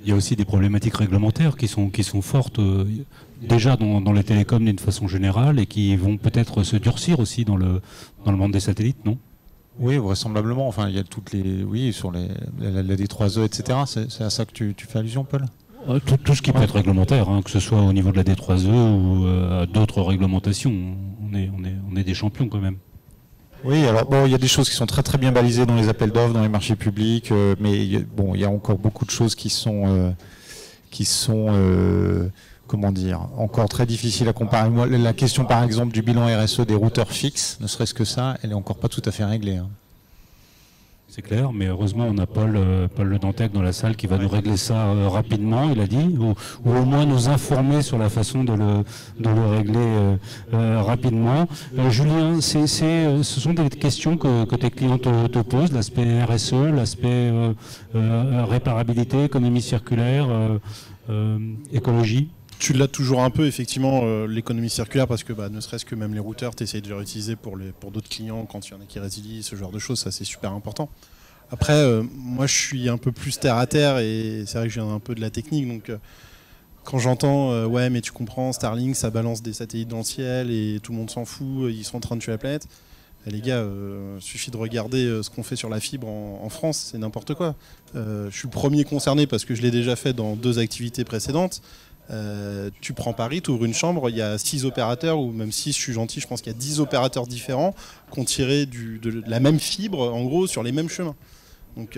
Il y a aussi des problématiques réglementaires qui sont fortes déjà dans les télécoms d'une façon générale et qui vont peut-être se durcir aussi dans le monde des satellites, non? Oui, vraisemblablement. Enfin, il y a toutes les, oui, sur la D3E, etc. C'est à ça que tu fais allusion, Paul? Tout ce qui peut être réglementaire, que ce soit au niveau de la D3E ou à d'autres réglementations. On est des champions quand même. Oui, alors bon, il y a des choses qui sont très très bien balisées dans les appels d'offres, dans les marchés publics, mais il y a encore beaucoup de choses qui sont comment dire, encore très difficiles à comparer. Moi, la question par exemple du bilan RSE des routeurs fixes, ne serait-ce que ça, elle est encore pas tout à fait réglée. C'est clair, mais heureusement on a Paul Le Dantec dans la salle qui va nous régler ça rapidement, il a dit, ou au moins nous informer sur la façon de le régler rapidement. Julien, ce sont des questions que tes clients te posent, l'aspect RSE, l'aspect réparabilité, économie circulaire, écologie. Tu l'as toujours un peu, effectivement, l'économie circulaire, parce que ne serait-ce que même les routeurs, tu essayes de les réutiliser pour d'autres clients quand il y en a qui résilient, ce genre de choses, ça c'est super important. Après, moi je suis un peu plus terre à terre et c'est vrai que je viens un peu de la technique, donc quand j'entends ouais mais tu comprends, Starlink ça balance des satellites dans le ciel et tout le monde s'en fout, ils sont en train de tuer la planète. Les gars, suffit de regarder ce qu'on fait sur la fibre en France, c'est n'importe quoi. Je suis le premier concerné parce que je l'ai déjà fait dans 2 activités précédentes. Tu prends Paris, tu ouvres une chambre, il y a 6 opérateurs, ou même 6, je suis gentil, je pense qu'il y a 10 opérateurs différents qui ont tiré de la même fibre, en gros, sur les mêmes chemins. Donc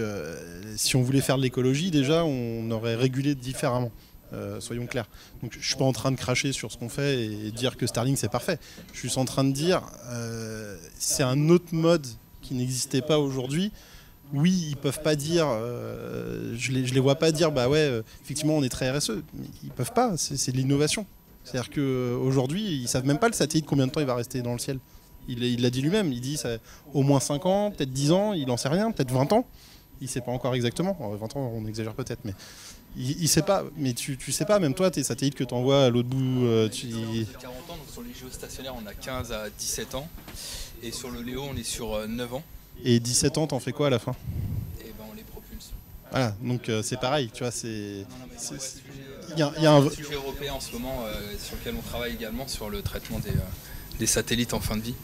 si on voulait faire de l'écologie, déjà, on aurait régulé différemment, soyons clairs. Donc je ne suis pas en train de cracher sur ce qu'on fait et dire que Starlink c'est parfait. Je suis juste en train de dire c'est un autre mode qui n'existait pas aujourd'hui. Oui, ils peuvent pas dire, je les vois pas dire, bah ouais, effectivement, on est très RSE. Mais ils peuvent pas, c'est de l'innovation. C'est-à-dire qu'aujourd'hui, ils savent même pas le satellite combien de temps il va rester dans le ciel. Il l'a dit lui-même, il dit ça, au moins 5 ans, peut-être 10 ans, il n'en sait rien, peut-être 20 ans. Il sait pas encore exactement. Alors, 20 ans, on exagère peut-être, mais il sait pas. Mais tu sais pas, même toi, tes satellites que tu envoies à l'autre bout. On a 40 ans, donc sur les géostationnaires, on a 15 à 17 ans. Et sur le Léo, on est sur 9 ans. Et 17 ans, t'en fais quoi à la fin? Et ben on les propulse. Voilà, donc c'est pareil, tu vois, c'est... Il y a un sujet européen en ce moment sur lequel on travaille également, sur le traitement des satellites en fin de vie.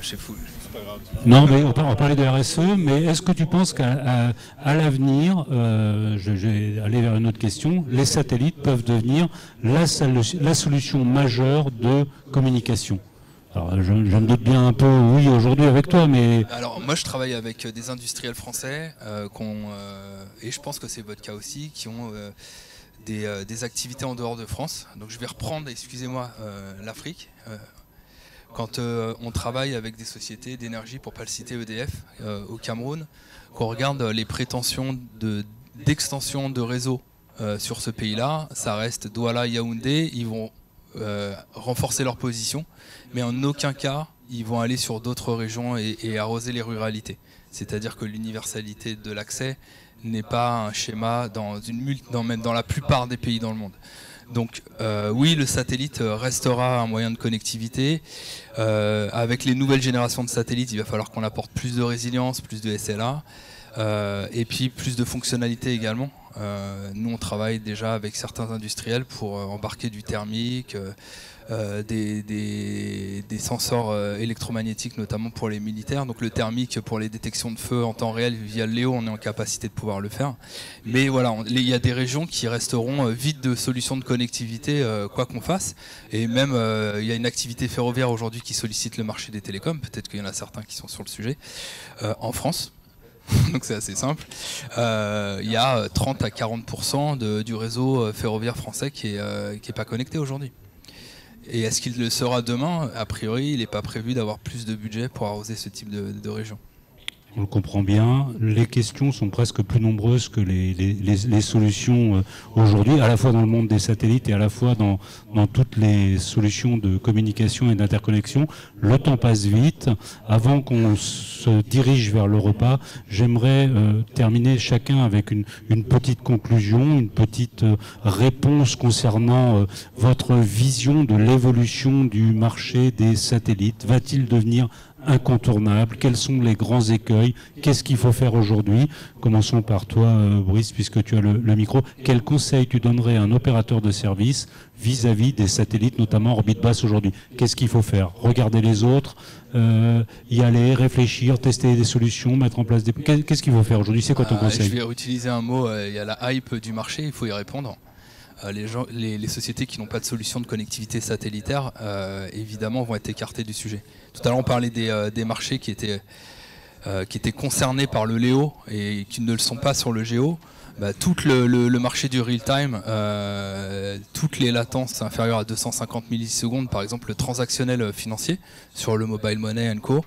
C'est fou. C'est pas grave. Non, mais on parlait de RSE, mais est-ce que tu penses qu'à l'avenir, je vais aller vers une autre question, les satellites peuvent devenir la solution majeure de communication? Alors, je me doute bien un peu, oui, aujourd'hui avec toi, mais... Alors, moi, je travaille avec des industriels français, et je pense que c'est votre cas aussi, qui ont des activités en dehors de France. Donc, je vais reprendre, excusez-moi, l'Afrique. Quand on travaille avec des sociétés d'énergie, pour ne pas le citer, EDF, au Cameroun, qu'on regarde les prétentions d'extension de réseau sur ce pays-là, ça reste Douala, Yaoundé, ils vont renforcer leur position, mais en aucun cas ils vont aller sur d'autres régions et arroser les ruralités. C'est-à-dire que l'universalité de l'accès n'est pas un schéma même dans la plupart des pays dans le monde. Donc oui, le satellite restera un moyen de connectivité. Avec les nouvelles générations de satellites, il va falloir qu'on apporte plus de résilience, plus de SLA, et puis plus de fonctionnalités également. Nous, on travaille déjà avec certains industriels pour embarquer du thermique, des sensors électromagnétiques, notamment pour les militaires. Donc le thermique pour les détections de feu en temps réel via le Léo, on est en capacité de pouvoir le faire. Mais voilà, il y a des régions qui resteront vides de solutions de connectivité, quoi qu'on fasse. Et même, il y a une activité ferroviaire aujourd'hui qui sollicite le marché des télécoms. Peut-être qu'il y en a certains qui sont sur le sujet. En France. Donc c'est assez simple. Il y a 30 à 40% du réseau ferroviaire français qui est pas connecté aujourd'hui. Et est-ce qu'il le sera demain? A priori, il n'est pas prévu d'avoir plus de budget pour arroser ce type de région. On le comprend bien. Les questions sont presque plus nombreuses que les solutions aujourd'hui, à la fois dans le monde des satellites et à la fois dans toutes les solutions de communication et d'interconnexion. Le temps passe vite. Avant qu'on se dirige vers le repas, j'aimerais terminer chacun avec une petite conclusion, une petite réponse concernant votre vision de l'évolution du marché des satellites. Va-t-il devenir incontournable? Quels sont les grands écueils? Qu'est-ce qu'il faut faire aujourd'hui? Commençons par toi, Brice, puisque tu as le micro. Quel conseil tu donnerais à un opérateur de service vis-à-vis des satellites, notamment en orbite basse aujourd'hui? Qu'est-ce qu'il faut faire? Regarder les autres, y aller, réfléchir, tester des solutions, mettre en place des... Qu'est-ce qu'il faut faire aujourd'hui? C'est quoi ton conseil? Je vais utiliser un mot, il y a la hype du marché, il faut y répondre. Les sociétés qui n'ont pas de solution de connectivité satellitaire, évidemment, vont être écartées du sujet. Tout à l'heure, on parlait des marchés qui étaient concernés par le Léo et qui ne le sont pas sur le Géo. Tout le marché du real-time, toutes les latences inférieures à 250 millisecondes, par exemple le transactionnel financier sur le mobile money & co,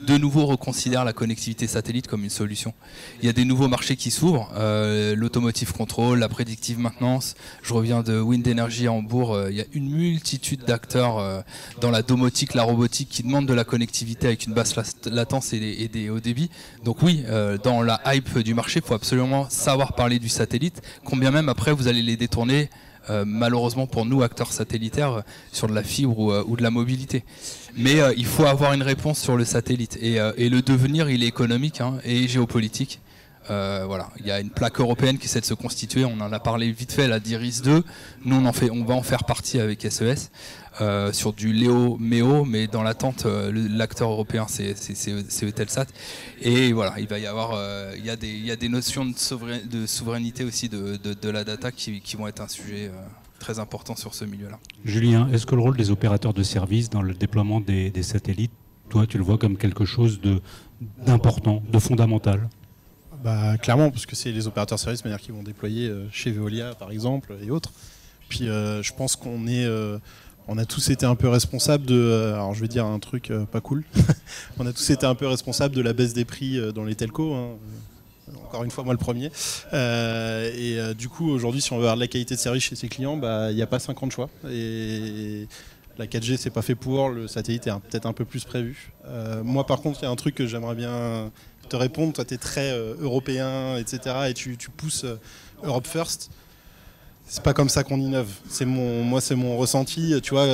de nouveau reconsidère la connectivité satellite comme une solution. Il y a des nouveaux marchés qui s'ouvrent, l'automotive control, la predictive maintenance. Je reviens de Wind Energy à Hambourg, il y a une multitude d'acteurs dans la domotique, la robotique qui demandent de la connectivité avec une basse latence et des hauts débits. Donc oui, dans la hype du marché, il faut absolument savoir parler du satellite, combien même après vous allez les détourner, malheureusement pour nous acteurs satellitaires, sur de la fibre ou de la mobilité. Mais il faut avoir une réponse sur le satellite et le devenir il est économique et géopolitique. Voilà, il y a une plaque européenne qui essaie de se constituer, on en a parlé vite fait, la DIRIS 2, nous on va en faire partie avec SES sur du Léo Méo, mais dans l'attente l'acteur européen c'est Eutelsat, et voilà, il va y avoir il y a des notions de souveraineté aussi de la data qui vont être un sujet très important sur ce milieu-là. Julien, est-ce que le rôle des opérateurs de services dans le déploiement des satellites, toi tu le vois comme quelque chose d'important, de fondamental? Clairement, parce que c'est les opérateurs de services qui vont déployer chez Veolia par exemple et autres. Puis je pense qu'on a tous été un peu responsables alors je vais dire un truc pas cool, on a tous été un peu responsables de la baisse des prix dans les telcos, encore une fois moi le premier. Du coup aujourd'hui si on veut avoir de la qualité de service chez ses clients, il n'y a pas 50 choix. Et la 4G c'est pas fait pour, le satellite est peut-être un peu plus prévu. Moi par contre il y a un truc que j'aimerais bien te répondre, toi tu es très européen, etc. et tu pousses Europe First. C'est pas comme ça qu'on innove. Moi c'est mon ressenti. Tu vois,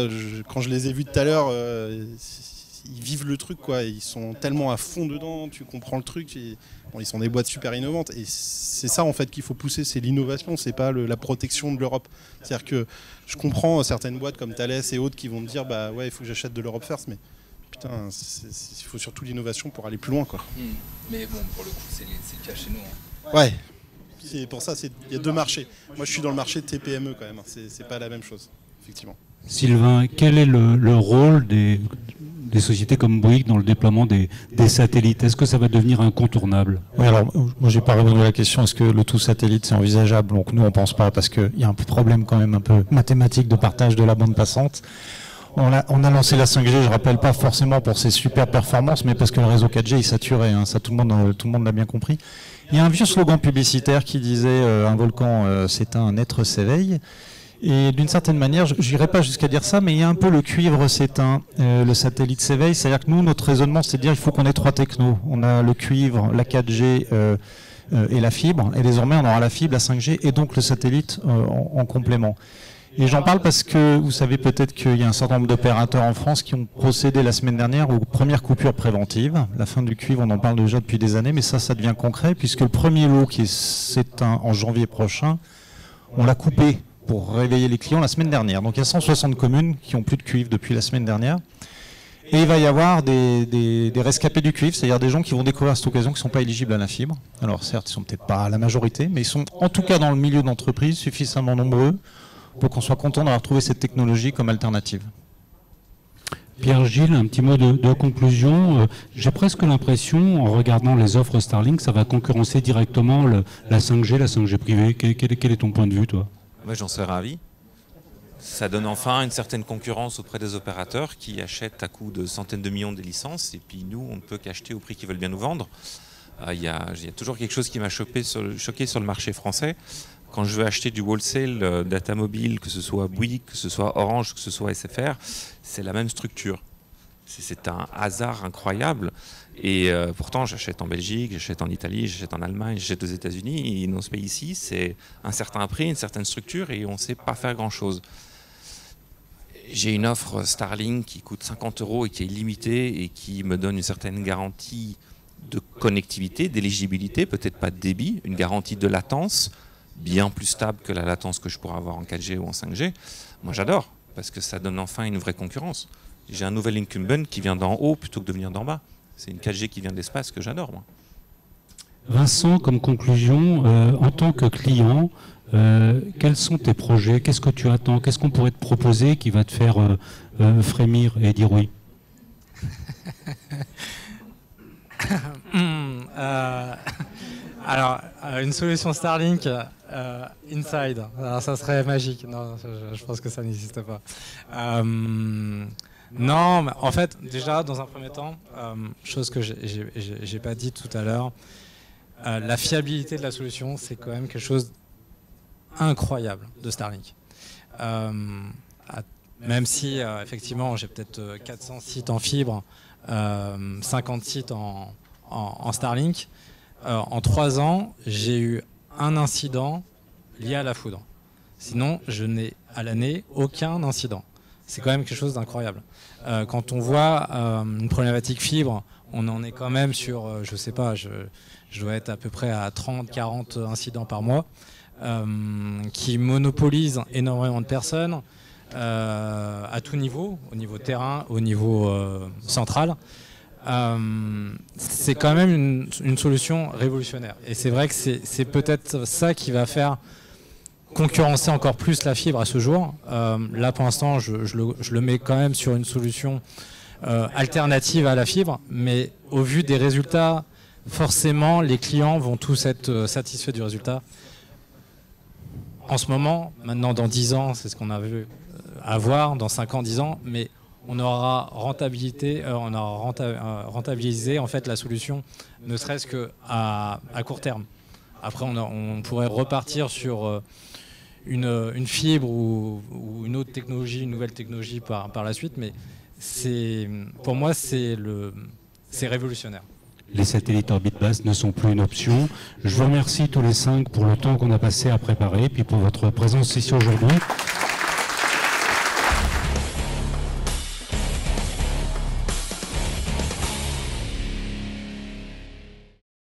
quand je les ai vus tout à l'heure, ils vivent le truc, quoi. Ils sont tellement à fond dedans, tu comprends le truc. Ils sont des boîtes super innovantes. Et c'est ça en fait qu'il faut pousser, c'est l'innovation, c'est pas la protection de l'Europe. C'est-à-dire que je comprends certaines boîtes comme Thales et autres qui vont me dire ouais, il faut que j'achète de l'Europe First, mais putain, il faut surtout l'innovation pour aller plus loin, quoi. Mais bon, pour le coup, c'est le cas chez nous. Ouais. C'est pour ça, il y a deux marchés. Moi, je suis dans le marché de TPME quand même. C'est pas la même chose, effectivement. Sylvain, quel est le rôle des sociétés comme Bouygues dans le déploiement des satellites? Est-ce que ça va devenir incontournable? Oui, alors moi j'ai pas répondu à la question, est-ce que le tout satellite c'est envisageable? Donc nous on pense pas, parce qu'il y a un problème quand même un peu mathématique de partage de la bande passante. On a lancé la 5G, je rappelle, pas forcément pour ses super performances, mais parce que le réseau 4G est saturé, ça tout le monde l'a bien compris. Il y a un vieux slogan publicitaire qui disait un volcan s'éteint, un être s'éveille. Et d'une certaine manière, je n'irai pas jusqu'à dire ça, mais il y a un peu le cuivre s'éteint, le satellite s'éveille. C'est-à-dire que nous, notre raisonnement, c'est de dire qu'il faut qu'on ait trois technos. On a le cuivre, la 4G et la fibre. Et désormais, on aura la fibre, la 5G et donc le satellite en complément. Et j'en parle parce que vous savez peut-être qu'il y a un certain nombre d'opérateurs en France qui ont procédé la semaine dernière aux premières coupures préventives. La fin du cuivre, on en parle déjà depuis des années, mais ça devient concret puisque le premier lot qui s'éteint en janvier prochain, on l'a coupé pour réveiller les clients la semaine dernière. Donc il y a 160 communes qui ont plus de cuivre depuis la semaine dernière. Et il va y avoir des rescapés du cuivre, c'est-à-dire des gens qui vont découvrir à cette occasion qui ne sont pas éligibles à la fibre. Alors certes, ils ne sont peut-être pas la majorité, mais ils sont en tout cas dans le milieu d'entreprise suffisamment nombreux pour qu'on soit content d'avoir trouvé cette technologie comme alternative. Pierre-Gilles, un petit mot de conclusion. J'ai presque l'impression, en regardant les offres Starlink, ça va concurrencer directement la 5G privée. Quel est ton point de vue, toi? Moi, j'en serais ravi. Ça donne enfin une certaine concurrence auprès des opérateurs qui achètent à coût de centaines de millions de licences, et puis nous, on ne peut qu'acheter au prix qu'ils veulent bien nous vendre. Il y a toujours quelque chose qui m'a choqué sur le marché français. Quand je veux acheter du wholesale data mobile, que ce soit Bouygues, que ce soit Orange, que ce soit SFR, c'est la même structure. C'est un hasard incroyable. Et pourtant, j'achète en Belgique, j'achète en Italie, j'achète en Allemagne, j'achète aux États-Unis. Et dans ce pays ici, c'est un certain prix, une certaine structure, et on ne sait pas faire grand-chose. J'ai une offre Starlink qui coûte 50 € et qui est illimitée et qui me donne une certaine garantie de connectivité, d'éligibilité, peut-être pas de débit, une garantie de latence, bien plus stable que la latence que je pourrais avoir en 4G ou en 5G. Moi, j'adore, parce que ça donne enfin une vraie concurrence. J'ai un nouvel incumbent qui vient d'en haut plutôt que de venir d'en bas. C'est une 4G qui vient de l'espace que j'adore, moi. Vincent, comme conclusion, en tant que client, quels sont tes projets? Qu'est-ce que tu attends? Qu'est-ce qu'on pourrait te proposer qui va te faire frémir et dire oui? Alors, une solution Starlink inside, alors ça serait magique. Non, je pense que ça n'existe pas. Non, mais en fait, déjà, dans un premier temps, chose que j'ai pas dit tout à l'heure, la fiabilité de la solution, c'est quand même quelque chose incroyable de Starlink. Même si, effectivement, j'ai peut-être 400 sites en fibre, 50 sites en Starlink, en 3 ans, j'ai eu un incident lié à la foudre. Sinon, je n'ai à l'année aucun incident. C'est quand même quelque chose d'incroyable. Quand on voit une problématique fibre, on en est quand même sur, je sais pas, je dois être à peu près à 30-40 incidents par mois, qui monopolisent énormément de personnes à tout niveau, au niveau terrain, au niveau central. C'est quand même une solution révolutionnaire. Et c'est vrai que c'est peut-être ça qui va faire concurrencer encore plus la fibre à ce jour. Là, pour l'instant, je le mets quand même sur une solution alternative à la fibre, mais au vu des résultats, forcément, les clients vont tous être satisfaits du résultat. En ce moment, maintenant, dans 10 ans, c'est ce qu'on a vu avoir, dans 5 ans, 10 ans, mais on aura rentabilisé en fait la solution, ne serait-ce qu'à court terme. Après, on pourrait repartir sur une fibre ou une autre technologie, une nouvelle technologie par la suite, mais pour moi, c'est révolutionnaire. Les satellites orbite basse ne sont plus une option. Je vous remercie tous les 5 pour le temps qu'on a passé à préparer, puis pour votre présence ici aujourd'hui.